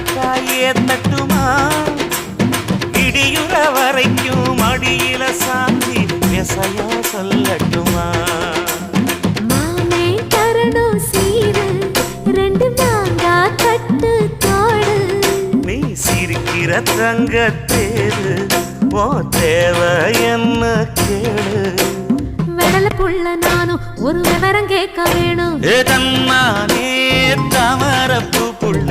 பறக்காயே தட்டுமா இடியுற வரைக்கும் அடியில சாந்தி விசையா சொல்லட்டுமா மாமே தரணும் சீரு ரெண்டு மாங்கா கட்டு தோடு நீ சிரிக்கிற தங்கத்தேரு ஓ தேவை என்ன கேளு வெடல புள்ள நானும் ஒரு விவரம் கேட்க வேணும் தன்னானே தாமரப்பு புள்ள